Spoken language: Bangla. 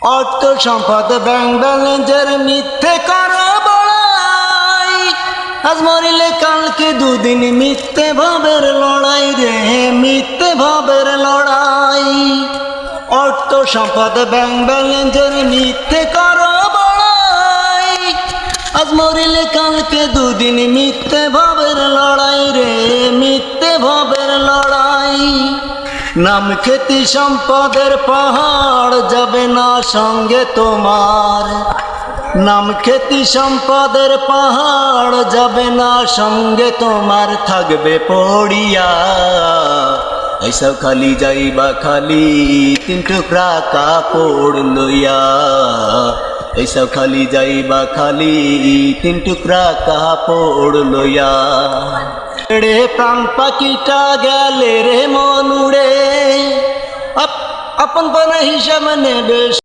অর্থ সম্পদ ব্যাংক ব্যালেন্সের মিথ্যে করা বড়াই, আজ মরিলে কালকে দুদিন, মিথ্যে ভাবের লড়াই রে, মিথ্যে ভাবের লড়াই। অর্থ সম্পদ ব্যাংক ব্যালেন্সের মিথ্যে করা বড়াই, আজ মরিলে কালকে দুদিন, মিথ্যে ভাবের লড়াই রে, মিথ্যে ভাবের লড়াই। নাম খ্যাতি সম্পদের পাহাড় যাবে না সঙ্গে তোমার, নাম খ্যাতি সম্পদের পাহাড় যাবে না সঙ্গে তোমার, থাকবে পড়িয়া। এইসব খালি যাইবা খালি তিন টুকরা কাপড় লইয়া, এইসব খালি যাইবা খালি তিন টুকরা কাপড় লইয়া। রে প্রাণ পাখিটা গেলে রে মন উড়ে, আপন পানা হিসাব নেবে।